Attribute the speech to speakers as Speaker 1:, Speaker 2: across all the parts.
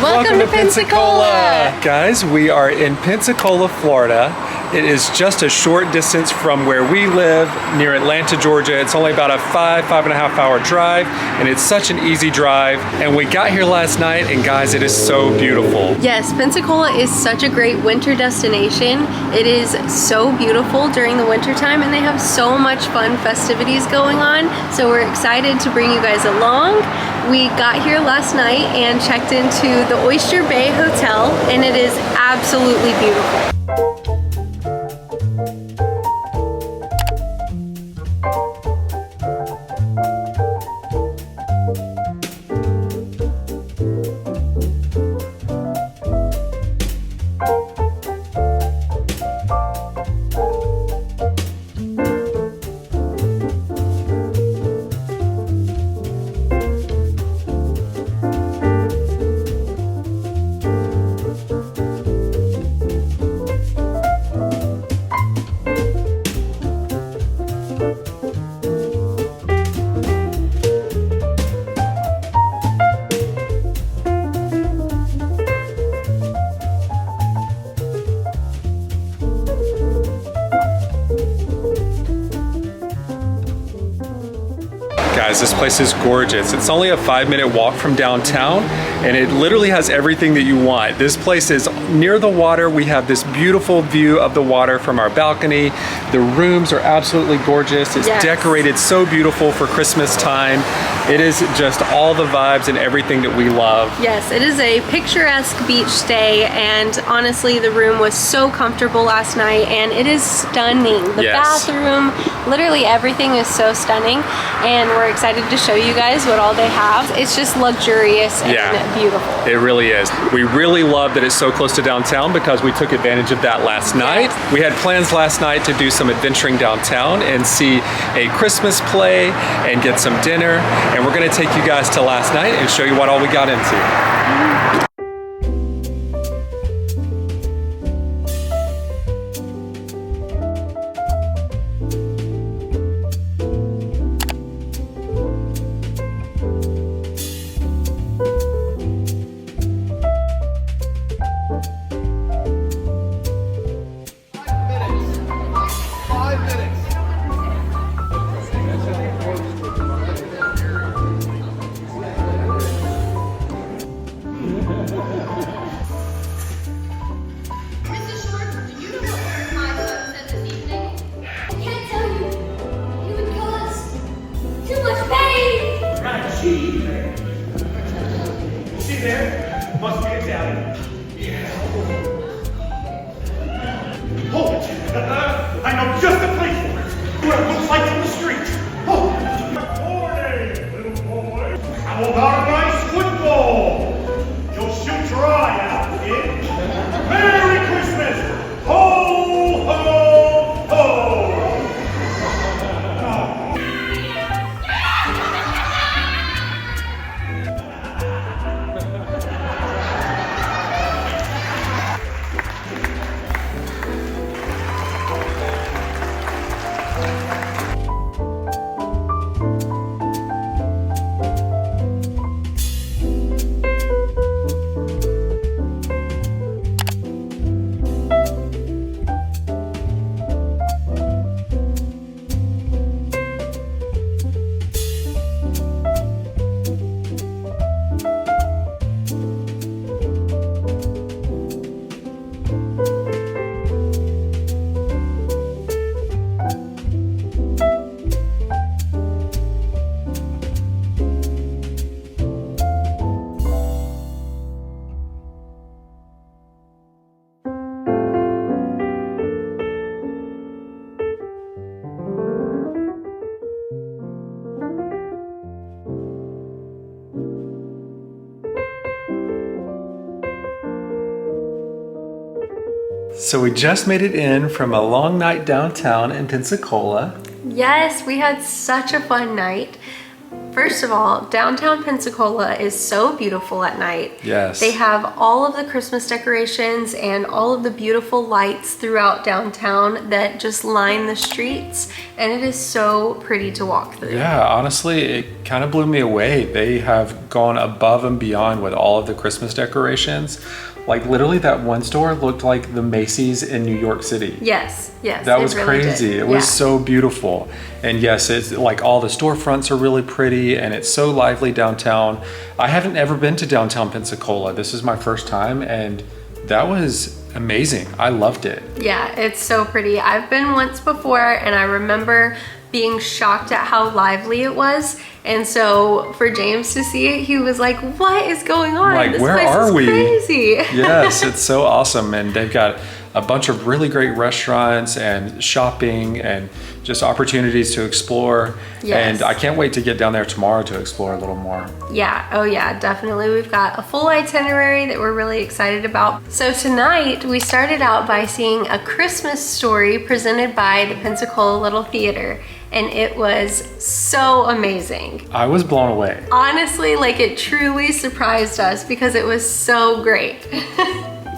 Speaker 1: Welcome to Pensacola!
Speaker 2: Guys, we are in Pensacola, Florida. It is just a short distance from where we live, near Atlanta, Georgia. It's only about a 5.5 hour drive, and it's such an easy drive. And we got here last night, and guys, it is so beautiful.
Speaker 1: Yes, Pensacola is such a great winter destination. It is so beautiful during the winter time, and they have so much fun festivities going on. So we're excited to bring you guys along. We got here last night and checked into the Oyster Bay Hotel, and it is absolutely beautiful.
Speaker 2: Guys, this place is gorgeous. It's only a 5-minute walk from downtown, and it literally has everything that you want. This place is near the water. We have this beautiful view of the water from our balcony. The rooms are absolutely gorgeous. It's decorated so beautiful for Christmas time. It is just all the vibes and everything that we love.
Speaker 1: Yes, it is a picturesque beach stay, and honestly, the room was so comfortable last night, and it is stunning. The bathroom, literally everything is so stunning, and we're excited to show you guys what all they have. It's just luxurious and beautiful.
Speaker 2: It really is. We really love that it's so close to downtown because we took advantage of that last night. We had plans last night to do some adventuring downtown and see a Christmas play and get some dinner. And we're gonna take you guys to last night and show you what all we got into.
Speaker 3: Must be Italian. Yeah. Hold it. I know just the place for it. What it looks like from the street. Oh. Good morning, little boy. How about a nice football? You'll shoot your eye out, kid. Merry Christmas. Ho, ho, ho.
Speaker 2: So we just made it in from a long night downtown in Pensacola.
Speaker 1: Yes, we had such a fun night. First of all, downtown Pensacola is so beautiful at night.
Speaker 2: Yes.
Speaker 1: They have all of the Christmas decorations and all of the beautiful lights throughout downtown that just line the streets, and it is so pretty to walk through.
Speaker 2: Yeah, honestly, it kind of blew me away. They have gone above and beyond with all of the Christmas decorations. Like literally that one store looked like the Macy's in New York City.
Speaker 1: Yes, yes.
Speaker 2: That was
Speaker 1: really
Speaker 2: crazy.
Speaker 1: did.
Speaker 2: It was so beautiful. And yes, it's like all the storefronts are really pretty and it's so lively downtown. I haven't ever been to downtown Pensacola. This is my first time and that was amazing. I loved it.
Speaker 1: Yeah, it's so pretty. I've been once before and I remember being shocked at how lively it was. And so for James to see it, he was like, what is going on?
Speaker 2: Like,
Speaker 1: this
Speaker 2: where
Speaker 1: place
Speaker 2: are
Speaker 1: is
Speaker 2: we?
Speaker 1: Crazy.
Speaker 2: Yes, it's so awesome. And they've got a bunch of really great restaurants and shopping and just opportunities to explore.
Speaker 1: Yes.
Speaker 2: And I can't wait to get down there tomorrow to explore a little more.
Speaker 1: Yeah, oh yeah, definitely. We've got a full itinerary that we're really excited about. So tonight we started out by seeing a Christmas story presented by the Pensacola Little Theater. And it was so amazing.
Speaker 2: I was blown away.
Speaker 1: Honestly, like it truly surprised us because it was so great.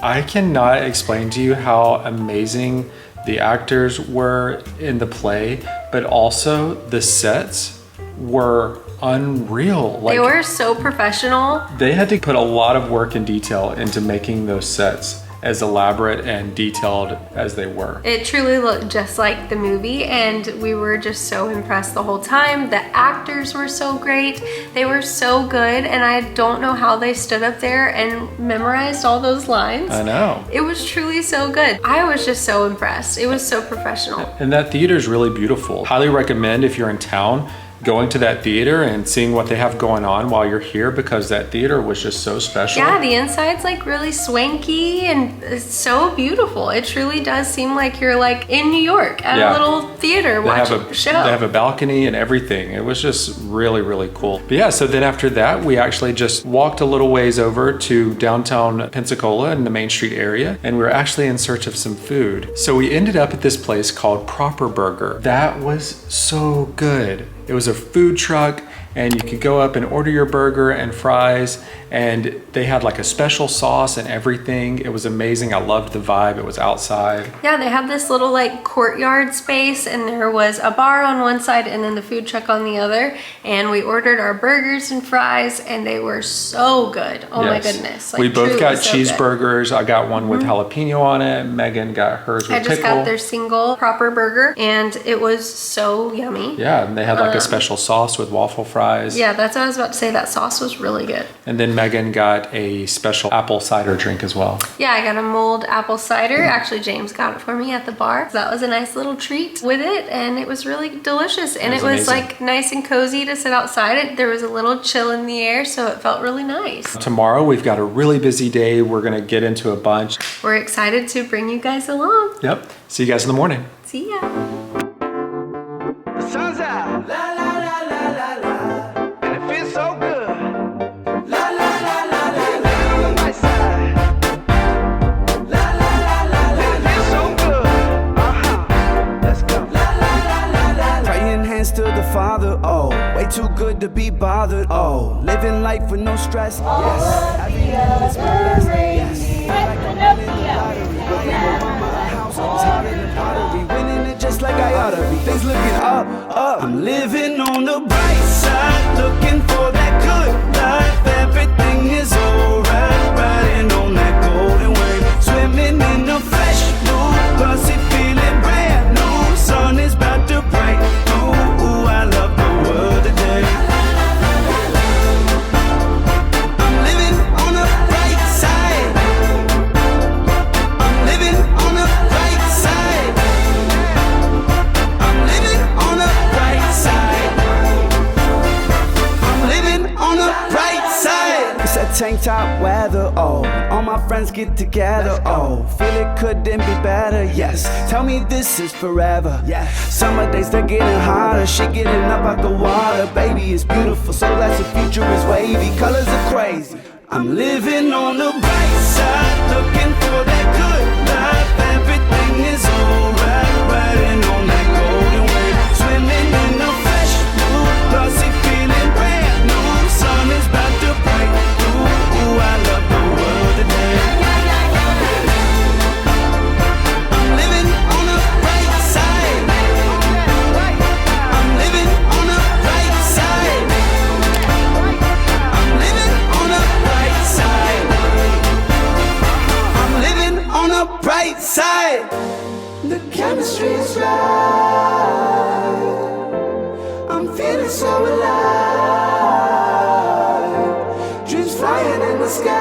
Speaker 2: I cannot explain to you how amazing the actors were in the play, but also the sets were unreal. Like,
Speaker 1: They were so professional.
Speaker 2: they had to put a lot of work and detail into making those sets as elaborate and detailed as they were.
Speaker 1: It truly looked just like the movie and we were just so impressed the whole time. The actors were so great. They were so good and I don't know how they stood up there and memorized all those lines.
Speaker 2: I know.
Speaker 1: It was truly so good. I was just so impressed. It was so professional.
Speaker 2: And that theater is really beautiful. Highly recommend if you're in town, going to that theater and seeing what they have going on while you're here because that theater was just so special.
Speaker 1: Yeah, the inside's like really swanky and it's so beautiful. It truly does seem like you're like in New York at a little theater watching a show.
Speaker 2: They have a balcony and everything. It was just really, really cool. But yeah, so then after that, we actually just walked a little ways over to downtown Pensacola in the Main Street area, and we were actually in search of some food. So we ended up at this place called Proper Burger. That was so good. It was a food truck and you could go up and order your burger and fries and they had like a special sauce and everything. It was amazing. I loved the vibe. It was outside.
Speaker 1: Yeah, they have this little like courtyard space and there was a bar on one side and then the food truck on the other. And we ordered our burgers and fries and they were so good. Oh my goodness. Like,
Speaker 2: we both got
Speaker 1: so
Speaker 2: cheeseburgers. I got one with jalapeno on it. Megan got hers with
Speaker 1: I just
Speaker 2: pickle.
Speaker 1: got their single Proper Burger and it was so yummy.
Speaker 2: Yeah, and they had like a special sauce with waffle fries.
Speaker 1: Yeah, that's what I was about to say. That sauce was really good.
Speaker 2: And then Megan got a special apple cider drink as well.
Speaker 1: Yeah, I got a mulled apple cider. Actually, James got it for me at the bar. So that was a nice little treat with it and it was really delicious. And it was
Speaker 2: amazing.
Speaker 1: like nice and cozy to sit outside. There was a little chill in the air, so it felt really nice.
Speaker 2: Tomorrow we've got a really busy day. We're gonna get into a bunch.
Speaker 1: We're excited to bring you guys along.
Speaker 2: Yep. See you guys in the morning.
Speaker 1: See ya.
Speaker 4: The sun's out, la la la la la la, and it feels so good. La la la la la la, on my side. La la la la la, and it feels so good. Let's go. La la la la la. Praying hands to the Father. Oh, way too good to be bothered. Oh, living life with no stress. Yes, every moment is my best. Yes, like I'm winning the lottery. Looking for mama a house, it's harder than pottery. Winning it just like I ought to be. Things looking up, up. I'm living on the bright side, looking for that good life. Everything is alright, riding on that golden wave, swimming in the fresh blue, pussy feeling brand new. Sun is about to break through. Ooh, I love the world today. I'm living on the bright side. I'm living on the bright side. I'm living on the bright side. I'm living on the bright side. It's that tank top weather, oh. All my friends get together, oh. Feel it couldn't be better, yes. Tell me this is forever, yeah. Summer days they're getting hotter, shit getting up out the water. Baby, it's beautiful, so that's the future is wavy. Colors are crazy. I'm living on the bright side, looking for that good life. Everything is alright, riding on that golden wave, swimming in the fresh blue, glossy feeling brand Dreams flying in the sky.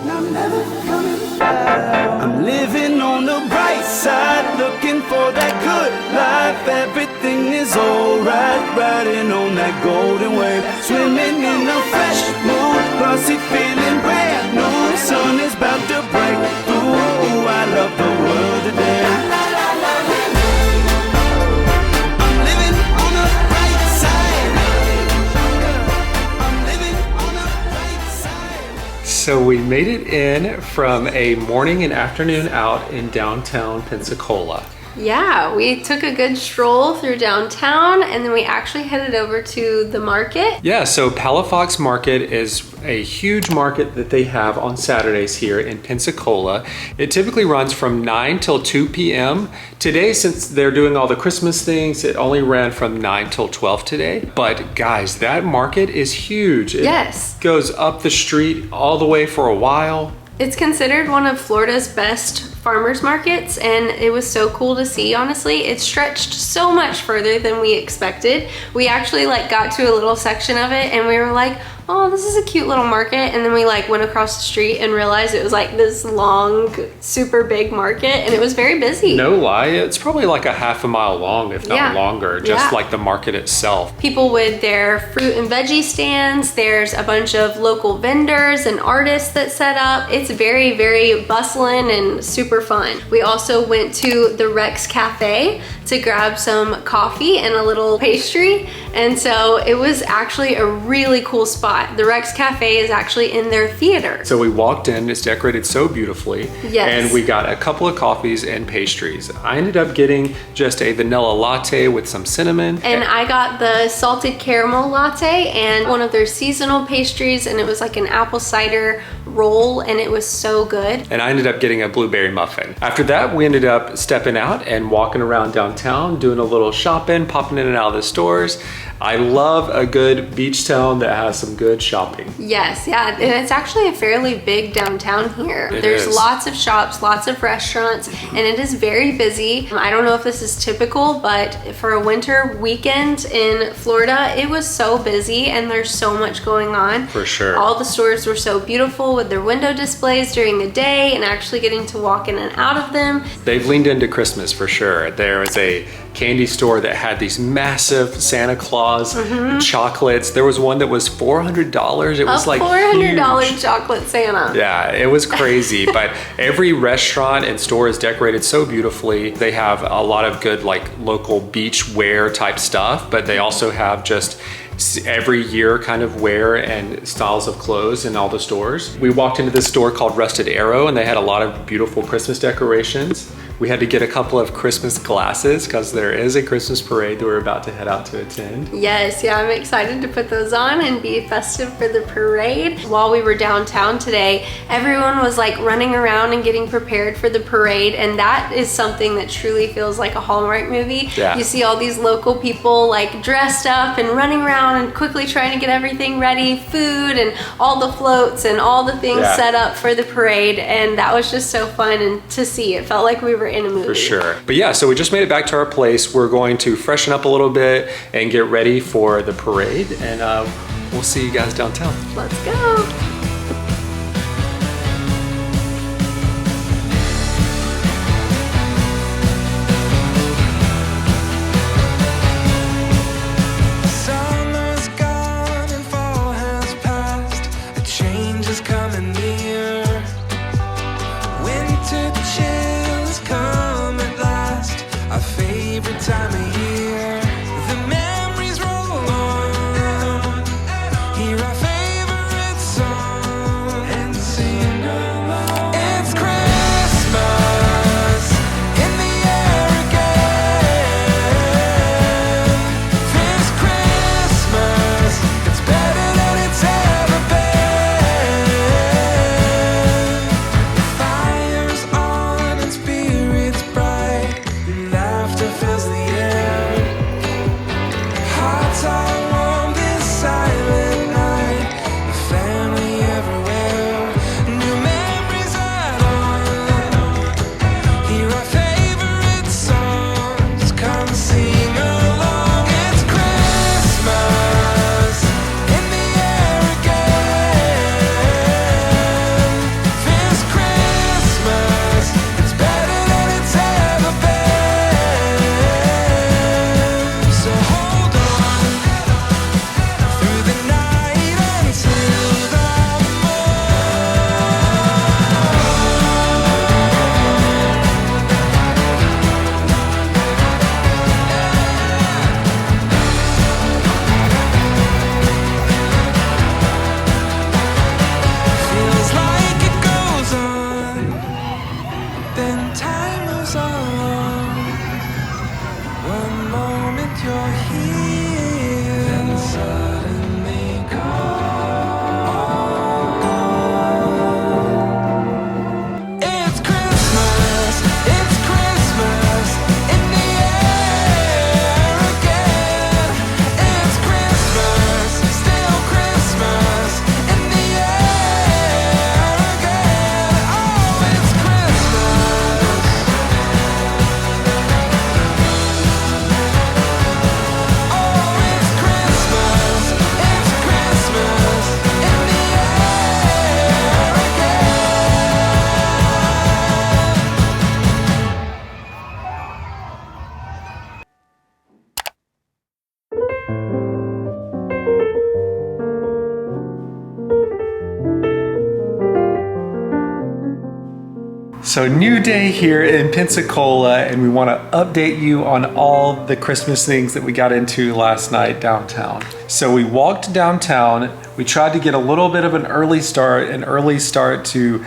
Speaker 4: And I'm never coming back. I'm living on the bright side, looking for that good life. Everything is alright, riding on that golden wave, swimming in a fresh mood, glossy feeling brand new. Sun is about to break through. I love the world today. I'm living on the right side. I'm living on the right side.
Speaker 2: So we made it in from a morning and afternoon out in downtown Pensacola.
Speaker 1: Yeah, we took a good stroll through downtown and then we actually headed over to the market.
Speaker 2: Yeah, so Palafox Market is a huge market that they have on Saturdays here in Pensacola. It typically runs from 9 till 2 p.m. Today, since they're doing all the Christmas things, it only ran from 9 till 12 today. But guys, that market is huge.
Speaker 1: Yes.
Speaker 2: It goes up the street all the way for a while.
Speaker 1: It's considered one of Florida's best farmers markets, and it was so cool to see. Honestly, it stretched so much further than we expected. We actually got to a little section of it and we were like, oh, this is a cute little market, and then we went across the street and realized it was this long, super big market, and it was very busy.
Speaker 2: No lie, it's probably a half a mile long, if not longer, just like the market itself.
Speaker 1: People with their fruit and veggie stands, there's a bunch of local vendors and artists that set up. It's very, very bustling and super fun. We also went to the Rex Cafe to grab some coffee and a little pastry, and so it was actually a really cool spot. The Rex Cafe is actually in their theater.
Speaker 2: So we walked in, it's decorated so beautifully.
Speaker 1: Yes.
Speaker 2: And we got a couple of coffees and pastries. I ended up getting just a vanilla latte with some cinnamon.
Speaker 1: And I got the salted caramel latte and one of their seasonal pastries, and it was an apple cider roll, and it was so good.
Speaker 2: And I ended up getting a blueberry muffin. After that, we ended up stepping out and walking around downtown, doing a little shopping, popping in and out of the stores. I love a good beach town that has some good shopping.
Speaker 1: Yes, yeah, and it's actually a fairly big downtown here. There's lots of shops, lots of restaurants, and it is very busy. I don't know if this is typical, but for a winter weekend in Florida, it was so busy and there's so much going on.
Speaker 2: For sure.
Speaker 1: All the stores were so beautiful with their window displays during the day and actually getting to walk in and out of them.
Speaker 2: They've leaned into Christmas for sure. There was a candy store that had these massive Santa Claus chocolates. There was one that was $400. It was
Speaker 1: $400
Speaker 2: huge.
Speaker 1: chocolate Santa.
Speaker 2: Yeah, it was crazy. But every restaurant and store is decorated so beautifully. They have a lot of good local beach wear type stuff, but they also have just every year kind of wear and styles of clothes in all the stores. We walked into this store called Rusted Arrow, and they had a lot of beautiful Christmas decorations. We had to get a couple of Christmas glasses because there is a Christmas parade that we're about to head out to attend.
Speaker 1: Yes, yeah, I'm excited to put those on and be festive for the parade. While we were downtown today, everyone was running around and getting prepared for the parade, and that is something that truly feels like a Hallmark movie.
Speaker 2: Yeah.
Speaker 1: You see all these local people dressed up and running around and quickly trying to get everything ready, food and all the floats and all the things set up for the parade, and that was just so fun and to see. It felt like we were in a movie.
Speaker 2: For sure. But yeah, so we just made it back to our place. We're going to freshen up a little bit and get ready for the parade, and we'll see you guys downtown.
Speaker 1: Let's go.
Speaker 4: Summer's gone and fall has passed. A change is coming near. Winter chills come at last. Our favorite time of year. The memories roll on. Hear our favorite song.
Speaker 2: So new day here in Pensacola, and we want to update you on all the Christmas things that we got into last night downtown. So we walked downtown. We tried to get a little bit of an early start to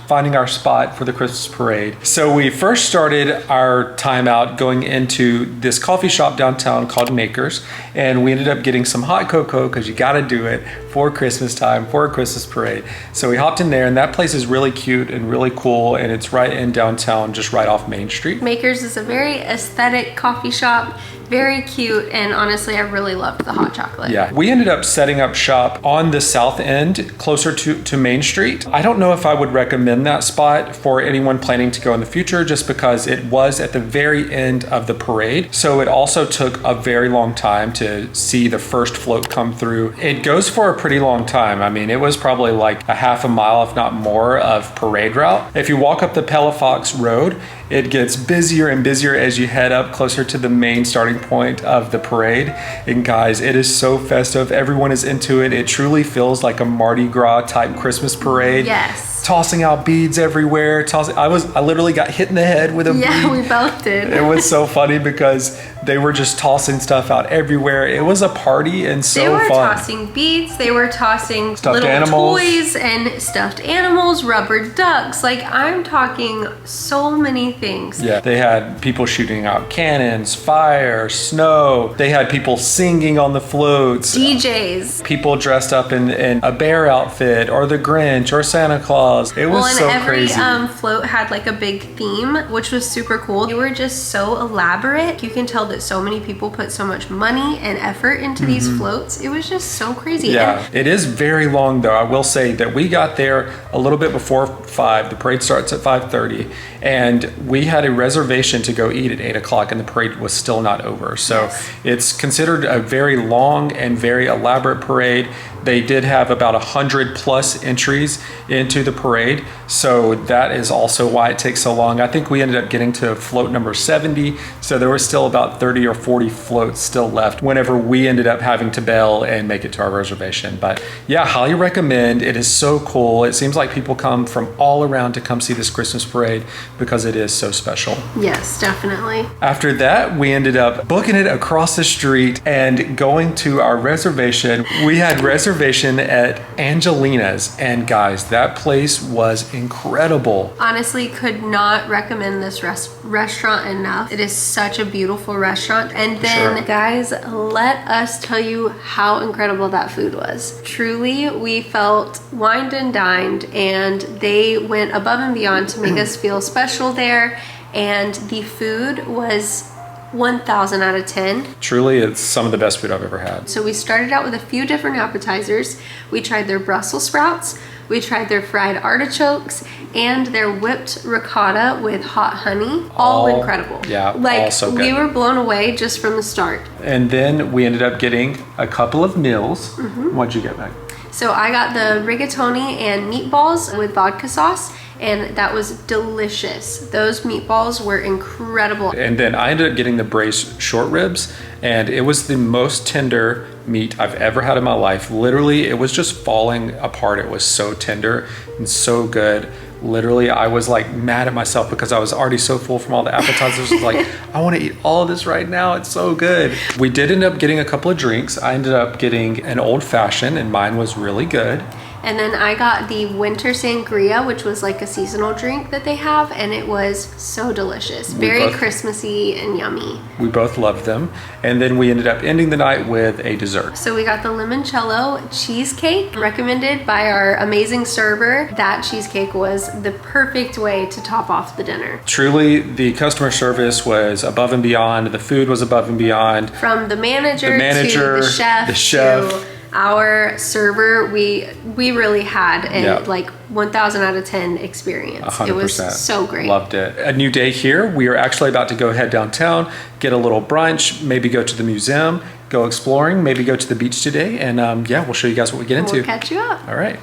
Speaker 2: finding our spot for the Christmas parade. So we first started our time out going into this coffee shop downtown called Makers, and we ended up getting some hot cocoa because you got to do it for Christmas time, for a Christmas parade. So we hopped in there, and that place is really cute and really cool, and it's right in downtown, just right off Main Street.
Speaker 1: Makers is a very aesthetic coffee shop, very cute, and honestly, I really loved the hot chocolate.
Speaker 2: Yeah, we ended up setting up shop on the south end, closer to Main Street. I don't know if I would recommend that spot for anyone planning to go in the future, just because it was at the very end of the parade. So it also took a very long time to see the first float come through. It goes for a pretty long time. I mean, it was probably like a half a mile, if not more, of parade route. If you walk up the Palafox Road, it gets busier and busier as you head up closer to the main starting point of the parade. And guys, it is so festive. Everyone is into it. It truly feels like a Mardi Gras type Christmas parade.
Speaker 1: Yes.
Speaker 2: Tossing out beads everywhere. I literally got hit in the head with a bead.
Speaker 1: Yeah, we both did.
Speaker 2: It was so funny because they were just tossing stuff out everywhere. It was a party and so fun.
Speaker 1: They were tossing beads. They were tossing
Speaker 2: Stuffed
Speaker 1: little
Speaker 2: animals.
Speaker 1: toys and stuffed animals, rubber ducks. Like, I'm talking so many things.
Speaker 2: Yeah, they had people shooting out cannons, fire, snow. They had people singing on the floats.
Speaker 1: DJs.
Speaker 2: People dressed up in a bear outfit or the Grinch or Santa Claus. It was so crazy.
Speaker 1: Every float had like a big theme, which was super cool. They were just so elaborate. You can tell that so many people put so much money and effort into these floats. It was just so crazy.
Speaker 2: Yeah, it is very long though. I will say that we got there a little bit before 5. The parade starts at 5:30, and we had a reservation to go eat at 8 o'clock, and the parade was still not over. So it's considered a very long and very elaborate parade. They did have about 100 plus entries into the parade, so that is also why it takes so long. I think we ended up getting to float number 70, so there were still about 30 or 40 floats still left whenever we ended up having to bail and make it to our reservation. But yeah, highly recommend. It is so cool. It seems like people come from all around to come see this Christmas parade because it is so special.
Speaker 1: Yes, definitely.
Speaker 2: After that, we ended up booking it across the street and going to our reservation. We had reservation at Angelena's, and guys, that place was incredible.
Speaker 1: Honestly, could not recommend this restaurant enough. It is such a beautiful restaurant. And then guys, let us tell you how incredible that food was. Truly, we felt wined and dined, and they went above and beyond to make us feel special there. And the food was 1,000 out of 10.
Speaker 2: Truly, it's some of the best food I've ever had.
Speaker 1: So we started out with a few different appetizers. We tried their Brussels sprouts, we tried their fried artichokes, and their whipped ricotta with hot honey. All incredible. Yeah, like, all so good. We were blown away just from the start.
Speaker 2: And then we ended up getting a couple of meals. What'd you get, Meg?
Speaker 1: So I got the rigatoni and meatballs with vodka sauce, and that was delicious. Those meatballs were incredible.
Speaker 2: And then I ended up getting the braised short ribs, and it was the most tender meat I've ever had in my life. Literally, it was just falling apart. It was so tender and so good. Literally, I was like mad at myself because I was already so full from all the appetizers. I was like, I want to eat all of this right now. It's so good. We did end up getting a couple of drinks. I ended up getting an old fashioned, and mine was really good.
Speaker 1: And then I got the winter sangria, which was like a seasonal drink that they have, and it was so delicious. Very Christmassy and yummy.
Speaker 2: We both loved them. And then we ended up ending the night with a dessert.
Speaker 1: So we got the limoncello cheesecake, recommended by our amazing server. That cheesecake was the perfect way to top off the dinner.
Speaker 2: Truly, the customer service was above and beyond. The food was above and beyond.
Speaker 1: From the manager to the chef. To our server, we really had a like 1,000 out of 10 experience. 100%. It was so great.
Speaker 2: Loved it. A new day here. We are actually about to go head downtown, get a little brunch, maybe go to the museum, go exploring, maybe go to the beach today, and yeah, we'll show you guys what we get into.
Speaker 1: We'll catch you up.
Speaker 2: All right.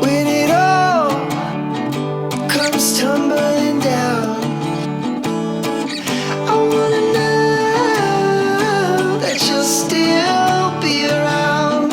Speaker 4: When it all comes tumbling down, I wanna know that you'll still be around.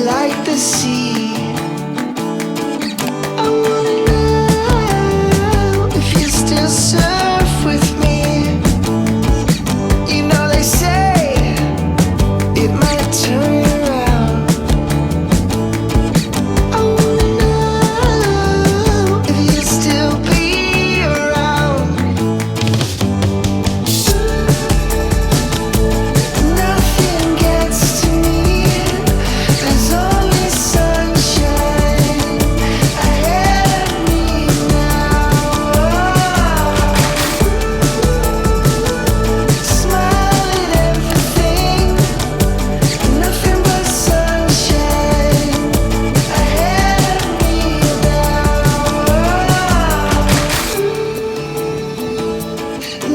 Speaker 4: like the sea. I wanna know if you still surf with me. You know they say it might turn you around. I wanna know if you still be around. Nothing gets to me. There's only sunshine ahead of me now. Smile at everything. Nothing but sunshine ahead of me now.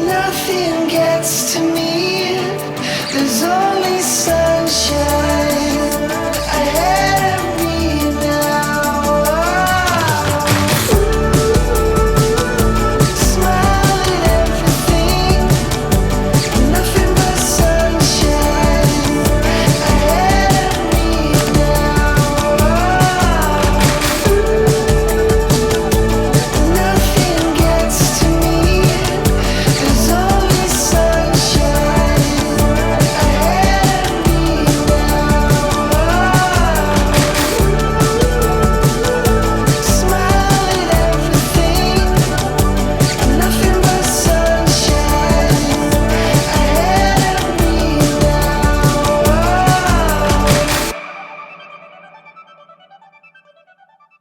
Speaker 4: Nothing gets to me. There's only sunshine ahead of me now. Smile at everything. Nothing but sunshine ahead of me now. Nothing gets to me. There's only sunshine ahead of me now. Smile at everything. Nothing but sunshine ahead of me now.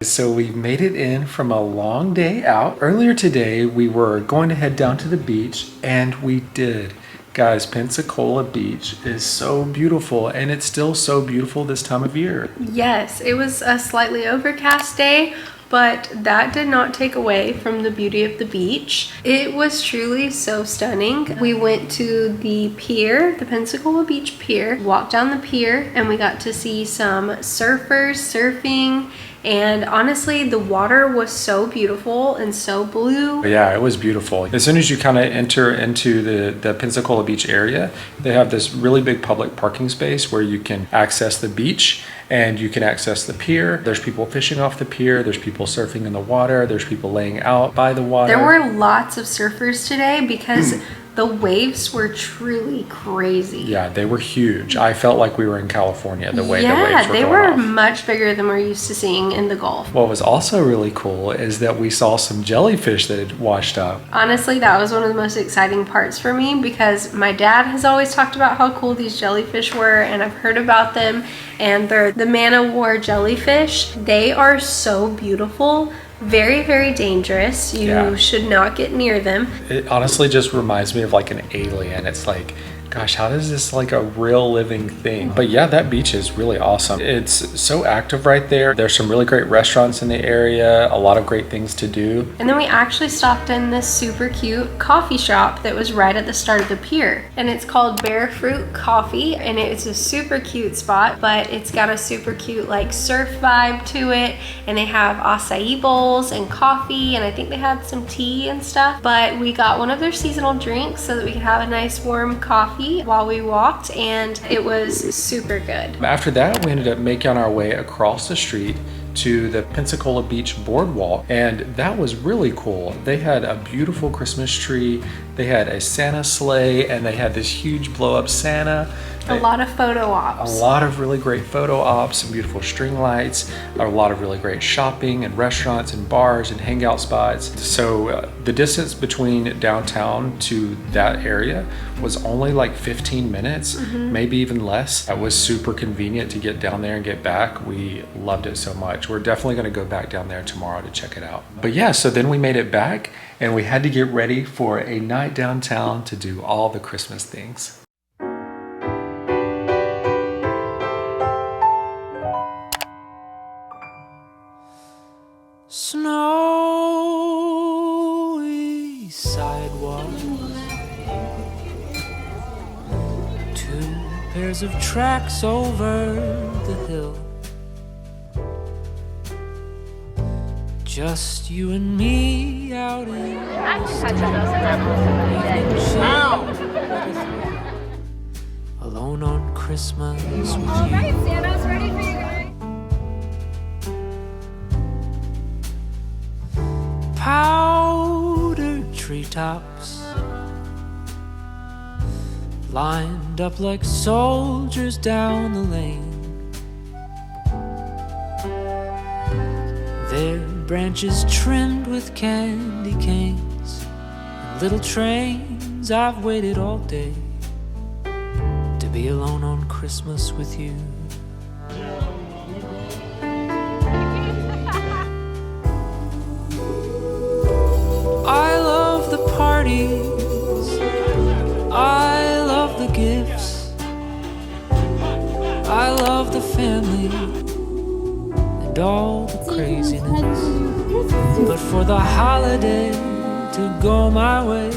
Speaker 2: So we made it in from a long day out. Earlier today, we were going to head down to the beach, and we did. Guys, Pensacola Beach is so beautiful, and it's still so beautiful this time of year.
Speaker 1: Yes, it was a slightly overcast day, but that did not take away from the beauty of the beach. It was truly so stunning. We went to the pier, the Pensacola Beach Pier, walked down the pier, and we got to see some surfers surfing. And honestly, the water was so beautiful and so blue.
Speaker 2: Yeah, it was beautiful. As soon as you kind of enter into the Pensacola Beach area, they have this really big public parking space where you can access the beach and you can access the pier. There's people fishing off the pier. There's people surfing in the water. There's people laying out by the water.
Speaker 1: There were lots of surfers today because the waves were truly crazy.
Speaker 2: Yeah, they were huge. I felt like we were in California the way the waves were
Speaker 1: Yeah, they
Speaker 2: going
Speaker 1: were
Speaker 2: off.
Speaker 1: much bigger than we're used to seeing in the Gulf.
Speaker 2: What was also really cool is that we saw some jellyfish that had washed up.
Speaker 1: Honestly, that was one of the most exciting parts for me because my dad has always talked about how cool these jellyfish were, and I've heard about them, and they're the man-o-war jellyfish. They are so beautiful. Very, very dangerous. You should not get near them.
Speaker 2: It honestly just reminds me of like an alien. It's like, gosh, how does this like a real living thing? But yeah, that beach is really awesome. It's so active right there. There's some really great restaurants in the area, a lot of great things to do.
Speaker 1: And then we actually stopped in this super cute coffee shop that was right at the start of the pier. And it's called Bear Fruit Coffee, and it's a super cute spot, but it's got a super cute like surf vibe to it. And they have acai bowls and coffee, and I think they had some tea and stuff. But we got one of their seasonal drinks so that we could have a nice warm coffee while we walked, and it was super good.
Speaker 2: After that, we ended up making our way across the street to the Pensacola Beach Boardwalk, and that was really cool. They had a beautiful Christmas tree, they had a Santa sleigh, and they had this huge blow-up Santa.
Speaker 1: A lot of photo ops.
Speaker 2: A lot of really great photo ops, some beautiful string lights, a lot of really great shopping and restaurants and bars and hangout spots. So the distance between downtown to that area was only like 15 minutes, maybe even less. It was super convenient to get down there and get back. We loved it so much. We're definitely going to go back down there tomorrow to check it out. But yeah, so then we made it back and we had to get ready for a night downtown to do all the Christmas things.
Speaker 5: Snowy sidewalks, 2 pairs of tracks over the hill, just you and me out in alone on Christmas with you.
Speaker 6: Santa's ready for you guys.
Speaker 5: rooftops, lined up like soldiers down the lane. Their branches trimmed with candy canes and little trains. I've waited all day to be alone on Christmas with you. I love the parties, I love the gifts, I love the family and all the craziness. But for the holiday to go my way,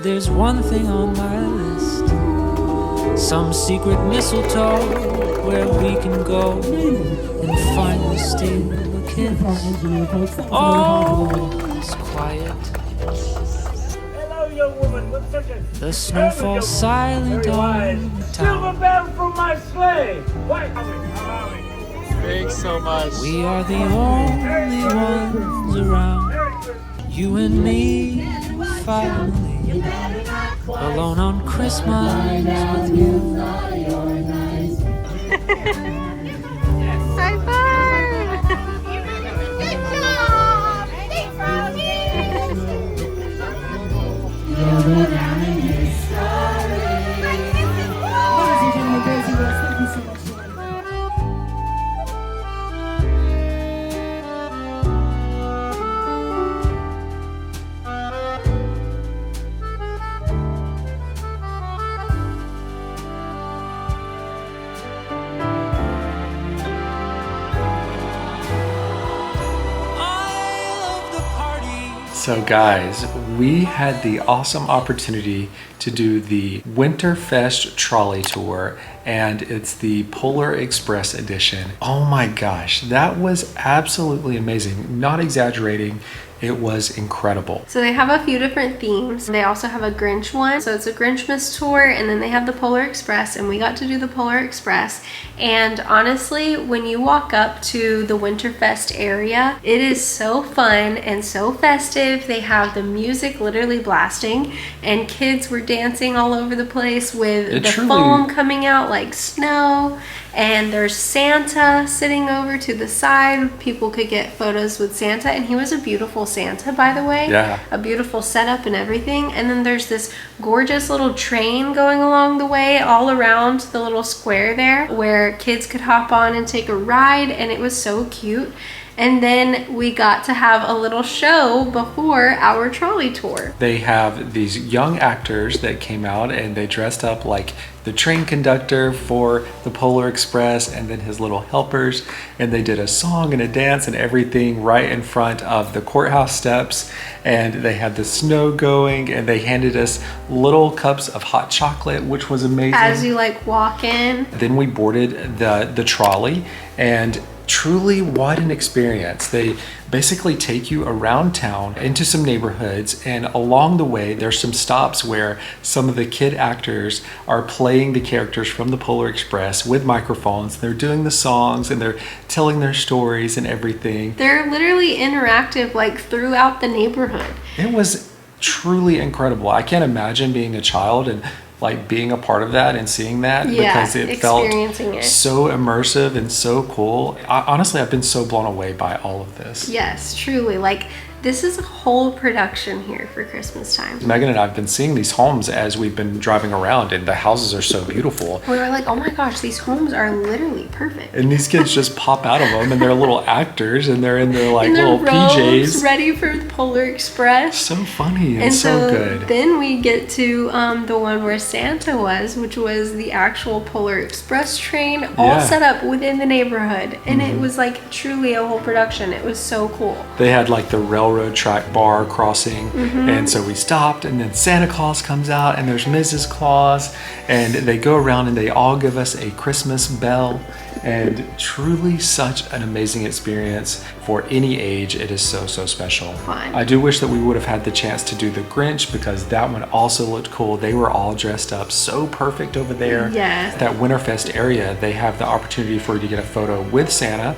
Speaker 5: there's one thing on my list. Some secret mistletoe where we can go and finally steal a kiss. All is quiet.
Speaker 6: Hello, young woman. What's such a
Speaker 5: The snow falls silent
Speaker 6: very wise.
Speaker 5: on
Speaker 6: Silver
Speaker 5: town.
Speaker 6: bell from my sleigh. What?
Speaker 2: Thanks so much.
Speaker 5: We are the only ones around. You and me, finally, alone on Christmas with you.
Speaker 1: High five!
Speaker 7: Good job! Thanks,
Speaker 2: So guys, we had the awesome opportunity to do the Winterfest trolley tour, and it's the Polar Express edition. Oh my gosh, that was absolutely amazing. Not exaggerating, it was incredible.
Speaker 1: So they have a few different themes. They also have a Grinch one. So it's a Grinchmas tour, and then they have the Polar Express, and we got to do the Polar Express. And honestly, when you walk up to the Winterfest area, it is so fun and so festive. They have the music literally blasting, and kids were dancing all over the place with the foam coming out like snow. And there's Santa sitting over to the side. People could get photos with Santa, and he was a beautiful Santa, by the way.
Speaker 2: Yeah.
Speaker 1: A beautiful setup and everything. And then there's this gorgeous little train going along the way all around the little square there where kids could hop on and take a ride, and it was so cute. And then we got to have a little show before our trolley tour.
Speaker 2: They have these young actors that came out, and they dressed up like the train conductor for the Polar Express and then his little helpers, and they did a song and a dance and everything right in front of the courthouse steps. And they had the snow going, and they handed us little cups of hot chocolate, which was amazing.
Speaker 1: As you like walk in.
Speaker 2: Then we boarded the trolley, and truly what an experience. They basically take you around town into some neighborhoods, and along the way there's some stops where some of the kid actors are playing the characters from the Polar Express with microphones. They're doing the songs and they're telling their stories and everything.
Speaker 1: They're literally interactive like throughout the neighborhood.
Speaker 2: It was truly incredible. I can't imagine being a child and like being a part of that and seeing that,
Speaker 1: Yeah,
Speaker 2: because it felt
Speaker 1: experiencing it.
Speaker 2: so immersive and so cool. Honestly, I've been so blown away by all of this.
Speaker 1: Yes, truly. Like, this is a whole production here for Christmas time.
Speaker 2: Megan and I have been seeing these homes as we've been driving around, and the houses are so beautiful.
Speaker 1: We were like, oh my gosh, these homes are literally perfect.
Speaker 2: And these kids just pop out of them, and they're little actors, and they're in their like
Speaker 1: In their
Speaker 2: little
Speaker 1: robes,
Speaker 2: PJs.
Speaker 1: ready for the Polar Express.
Speaker 2: So funny and,
Speaker 1: And
Speaker 2: so good.
Speaker 1: Then we get to the one where Santa was, which was the actual Polar Express train, all
Speaker 2: Yeah.
Speaker 1: set up within the neighborhood. And it was like truly a whole production. It was so cool.
Speaker 2: They had like the railroad track bar crossing, and so we stopped, and then Santa Claus comes out, and there's Mrs. Claus, and they go around and they all give us a Christmas bell, and truly such an amazing experience for any age. It is so special.
Speaker 1: Fun.
Speaker 2: I do wish that we would have had the chance to do the Grinch, because that one also looked cool. They were all dressed up so perfect over there.
Speaker 1: Yes.
Speaker 2: That Winterfest area, they have the opportunity for you to get a photo with Santa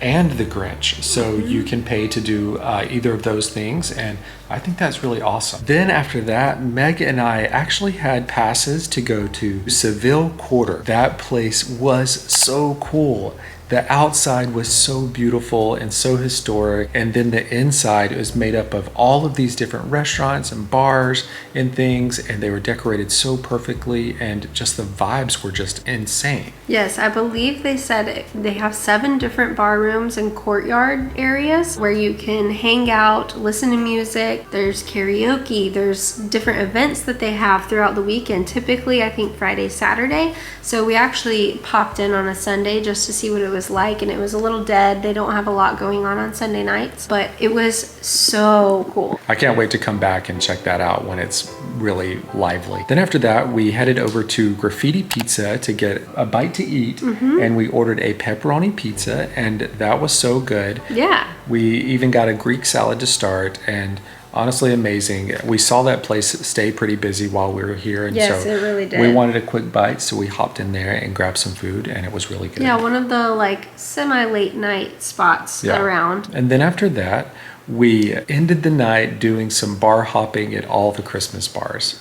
Speaker 2: and the Grinch. So you can pay to do either of those things, and I think that's really awesome. Then after that, Meg and I actually had passes to go to Seville Quarter. That place was so cool. The outside was so beautiful and so historic, and then the inside was made up of all of these different restaurants and bars and things, and they were decorated so perfectly, and just the vibes were just insane.
Speaker 1: Yes, I believe they said they have 7 different bar rooms and courtyard areas where you can hang out, listen to music. There's karaoke, there's different events that they have throughout the weekend, typically I think Friday, Saturday. So we actually popped in on a Sunday just to see what it was like, and it was a little dead. They don't have a lot going on Sunday nights, but it was so cool.
Speaker 2: I can't wait to come back and check that out when it's really lively. Then after that, we headed over to Graffiti Pizza to get a bite to eat, and we ordered a pepperoni pizza, and that was so good.
Speaker 1: Yeah.
Speaker 2: We even got a Greek salad to start, and honestly amazing. We saw that place stay pretty busy while we were here, and
Speaker 1: Yes,
Speaker 2: so
Speaker 1: it really did.
Speaker 2: we wanted a quick bite, so we hopped in there and grabbed some food, and it was really good.
Speaker 1: Yeah, one of the like semi late night spots around.
Speaker 2: And then after that, we ended the night doing some bar hopping at all the Christmas bars.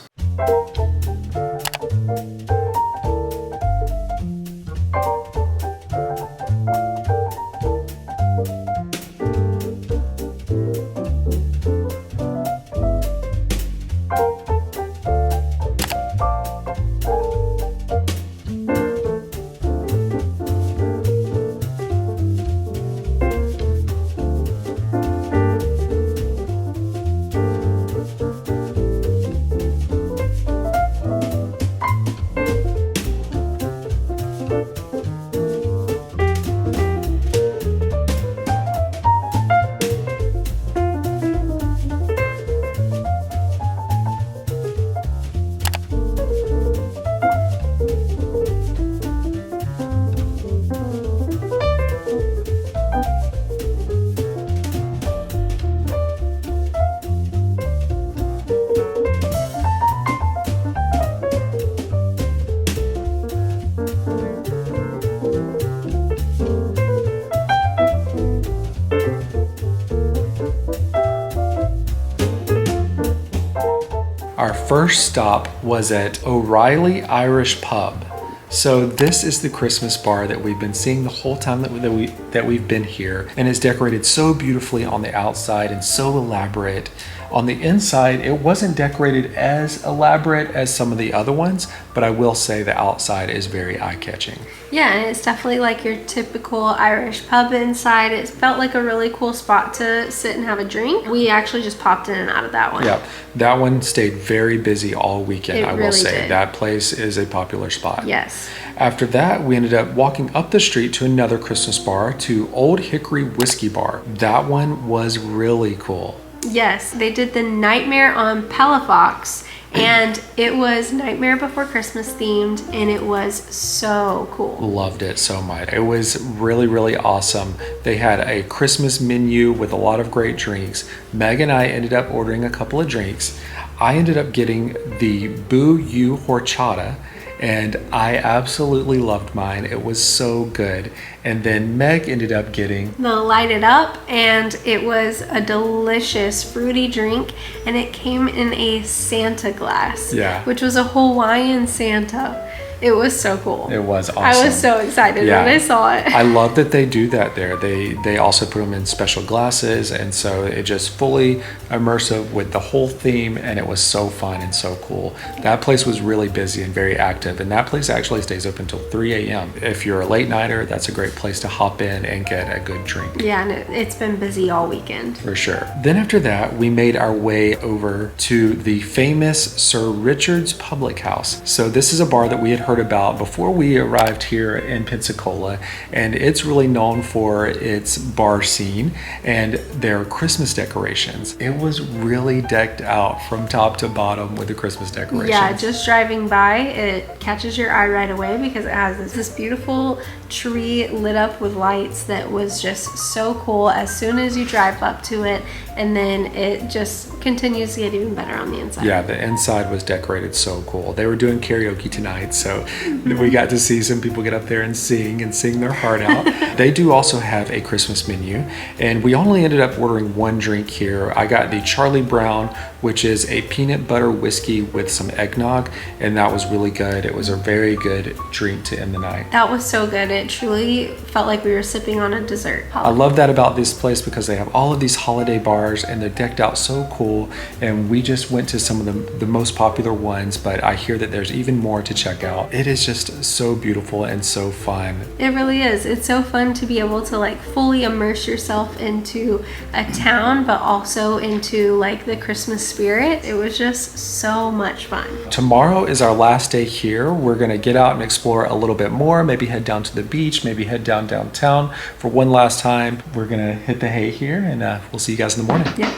Speaker 2: Our first stop was at O'Reilly Irish Pub. So this is the Christmas bar that we've been seeing the whole time that we've been here, and it's decorated so beautifully on the outside and so elaborate. On the inside, it wasn't decorated as elaborate as some of the other ones, but I will say the outside is very eye-catching.
Speaker 1: Yeah, and it's definitely like your typical Irish pub inside. It felt like a really cool spot to sit and have a drink. We actually just popped in and out of that one.
Speaker 2: Yeah, that one stayed very busy all weekend, I will
Speaker 1: really
Speaker 2: say.
Speaker 1: did.
Speaker 2: That place is a popular spot.
Speaker 1: Yes.
Speaker 2: After that, we ended up walking up the street to another Christmas bar, to Old Hickory Whiskey Bar. That one was really cool.
Speaker 1: Yes, they did the Nightmare on Palafox, and it was Nightmare Before Christmas themed, and it was so cool.
Speaker 2: Loved it so much. It was really, really awesome. They had a Christmas menu with a lot of great drinks. Meg and I ended up ordering a couple of drinks. I ended up getting the Boo You Horchata, and I absolutely loved mine. It was so good. And then Meg ended up getting
Speaker 1: The Light It Up, and it was a delicious fruity drink, and it came in a Santa glass,
Speaker 2: Yeah.
Speaker 1: which was a Hawaiian Santa. It was so cool.
Speaker 2: It was awesome.
Speaker 1: I was so excited when I saw it.
Speaker 2: I love that they do that there. They also put them in special glasses, and so it just fully immersive with the whole theme, and it was so fun and so cool. That place was really busy and very active, and that place actually stays open until 3 a.m. If you're a late nighter, that's a great place to hop in and get a good drink.
Speaker 1: Yeah, and it's been busy all weekend.
Speaker 2: For sure. Then after that, we made our way over to the famous Sir Richard's Public House. So this is a bar that we had heard about before we arrived here in Pensacola, and it's really known for its bar scene and their Christmas decorations. It was really decked out from top to bottom with the Christmas decorations.
Speaker 1: Yeah, just driving by, it catches your eye right away because it has this beautiful tree lit up with lights that was just so cool as soon as you drive up to it, and then it just continues to get even better on the inside.
Speaker 2: Yeah, the inside was decorated so cool. They were doing karaoke tonight, so we got to see some people get up there and sing their heart out. They do also have a Christmas menu, and we only ended up ordering one drink here. I got the Charlie Brown, which is a peanut butter whiskey with some eggnog, and that was really good. It was a very good drink to end the night.
Speaker 1: That was so good. It truly felt like we were sipping on a dessert.
Speaker 2: I love that about this place because they have all of these holiday bars and they're decked out so cool, and we just went to some of the most popular ones, but I hear that there's even more to check out. It is just so beautiful and so fun.
Speaker 1: It really is. It's so fun to be able to like fully immerse yourself into a town, but also into like the Christmas spirit. It was just so much fun.
Speaker 2: Tomorrow is our last day here. We're gonna get out and explore a little bit more, maybe head down to the beach, maybe head downtown for one last time. We're gonna hit the hay here, and we'll see you guys in the morning.
Speaker 1: Yeah.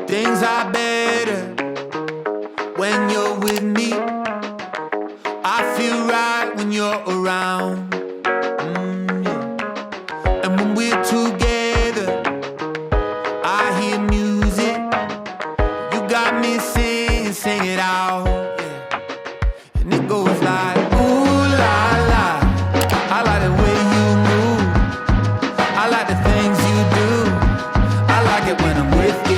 Speaker 4: Things are better when you're with me. I feel right when you're around. Yeah. And when we're together, I hear music. You got me sing it out. Yeah. And it goes like, ooh la la. I like the way you move. I like the things you do. I like it when I'm with you.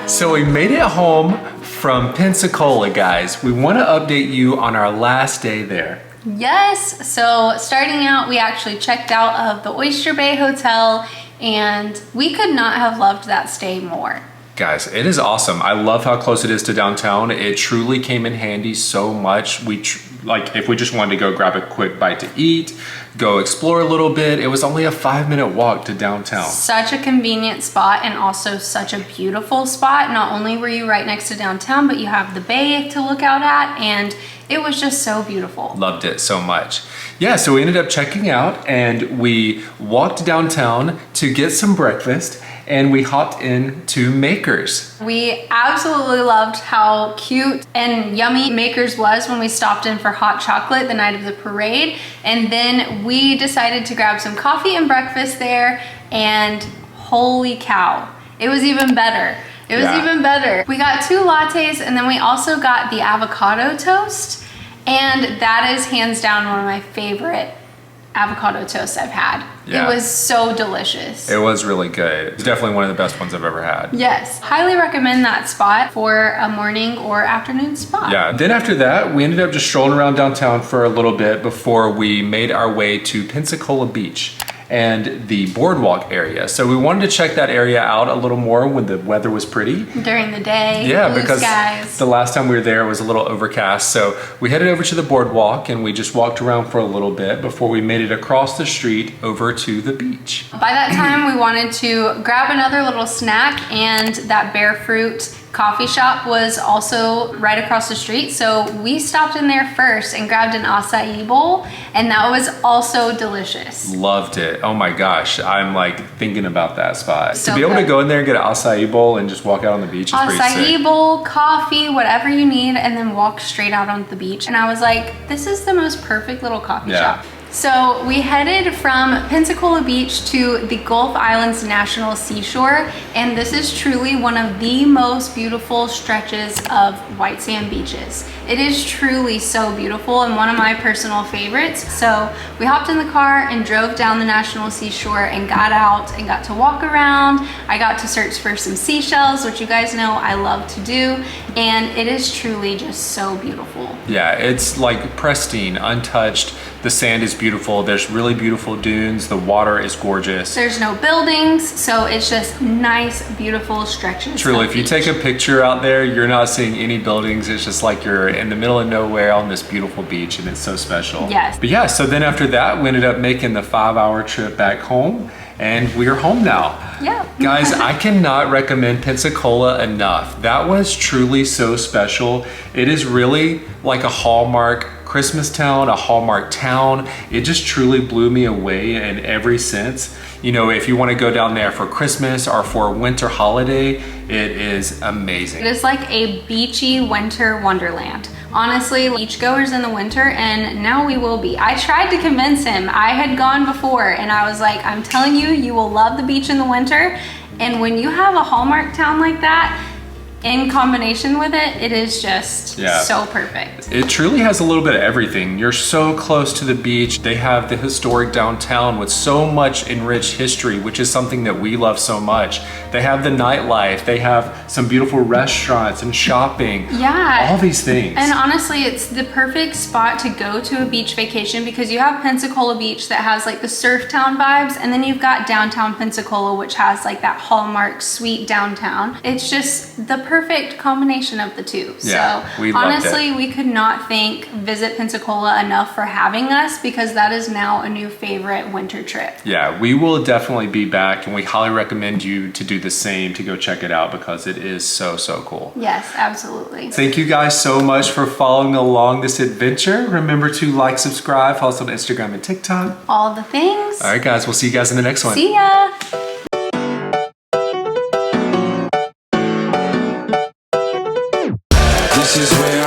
Speaker 2: So we made it home from Pensacola, guys. We want to update you on our last day there.
Speaker 1: Yes, so starting out, we actually checked out of the Oyster Bay Hotel, and we could not have loved that stay more.
Speaker 2: Guys, it is awesome. I love how close it is to downtown. It truly came in handy so much. Like if we just wanted to go grab a quick bite to eat, go explore a little bit, it was only a 5-minute walk to downtown.
Speaker 1: Such a convenient spot, and also such a beautiful spot. Not only were you right next to downtown, but you have the bay to look out at, and it was just so beautiful.
Speaker 2: Loved it so much. Yeah, so we ended up checking out and we walked downtown to get some breakfast, and we hopped into Makers.
Speaker 1: We absolutely loved how cute and yummy Makers was when we stopped in for hot chocolate the night of the parade. And then we decided to grab some coffee and breakfast there, and holy cow, it was even better. It was even better. We got 2 lattes, and then we also got the avocado toast, and that is hands down one of my favorite avocado toast I've had.
Speaker 2: Yeah.
Speaker 1: It was so delicious.
Speaker 2: It was really good. It's definitely one of the best ones I've ever had.
Speaker 1: Yes, highly recommend that spot for a morning or afternoon spot.
Speaker 2: Yeah, then after that, we ended up just strolling around downtown for a little bit before we made our way to Pensacola Beach and the boardwalk area. So we wanted to check that area out a little more when the weather was pretty.
Speaker 1: During the day,
Speaker 2: yeah,
Speaker 1: blue
Speaker 2: because
Speaker 1: skies.
Speaker 2: The last time we were there it was a little overcast. So we headed over to the boardwalk and we just walked around for a little bit before we made it across the street over to the beach.
Speaker 1: By that time, we wanted to grab another little snack, and that Bear Fruit coffee shop was also right across the street. So we stopped in there first and grabbed an acai bowl, and that was also delicious.
Speaker 2: Loved it. Oh my gosh, I'm like thinking about that spot.
Speaker 1: So
Speaker 2: to be able to
Speaker 1: good.
Speaker 2: go in there and get an acai bowl and just walk out on the beach is pretty sick.
Speaker 1: Acai bowl, coffee, whatever you need, and then walk straight out on the beach. And I was like, this is the most perfect little coffee shop. So we headed from Pensacola Beach to the Gulf Islands National Seashore, and this is truly one of the most beautiful stretches of white sand beaches. It is truly so beautiful and one of my personal favorites. So we hopped in the car and drove down the National Seashore and got out and got to walk around. I got to search for some seashells, which you guys know I love to do, and it is truly just so beautiful.
Speaker 2: Yeah, it's like pristine, untouched. The sand is beautiful. There's really beautiful dunes. The water is gorgeous.
Speaker 1: There's no buildings, so it's just nice, beautiful stretches.
Speaker 2: Truly,
Speaker 1: of
Speaker 2: if you
Speaker 1: beach.
Speaker 2: take a picture out there, you're not seeing any buildings. It's just like you're in the middle of nowhere on this beautiful beach, and it's so special.
Speaker 1: Yes.
Speaker 2: But yeah, so then after that, we ended up making the 5-hour trip back home, and we're home now.
Speaker 1: Yeah.
Speaker 2: Guys, I cannot recommend Pensacola enough. That was truly so special. It is really like a Hallmark Christmas town, a Hallmark town. It just truly blew me away in every sense. You know, if you want to go down there for Christmas or for a winter holiday, it is amazing.
Speaker 1: It is like a beachy winter wonderland. Honestly, beachgoers in the winter, and now we will be. I tried to convince him. I had gone before and I was like, I'm telling you, you will love the beach in the winter. And when you have a Hallmark town like that, in combination with it, it is just so perfect.
Speaker 2: It truly has a little bit of everything. You're so close to the beach. They have the historic downtown with so much enriched history, which is something that we love so much. They have the nightlife. They have some beautiful restaurants and shopping.
Speaker 1: Yeah.
Speaker 2: All these things.
Speaker 1: And honestly, it's the perfect spot to go to a beach vacation because you have Pensacola Beach that has like the surf town vibes, and then you've got downtown Pensacola, which has like that Hallmark sweet downtown. It's just the perfect combination of the two.
Speaker 2: Yeah,
Speaker 1: so
Speaker 2: we loved
Speaker 1: honestly,
Speaker 2: it.
Speaker 1: we could not thank Visit Pensacola enough for having us because that is now a new favorite winter trip.
Speaker 2: Yeah, we will definitely be back, and we highly recommend you to do the same, to go check it out because it is so, so cool.
Speaker 1: Yes, absolutely.
Speaker 2: Thank you guys so much for following along this adventure. Remember to like, subscribe, follow us on Instagram and TikTok.
Speaker 1: All the things.
Speaker 2: All right, guys, we'll see you guys in the next one.
Speaker 1: See ya.
Speaker 8: This is where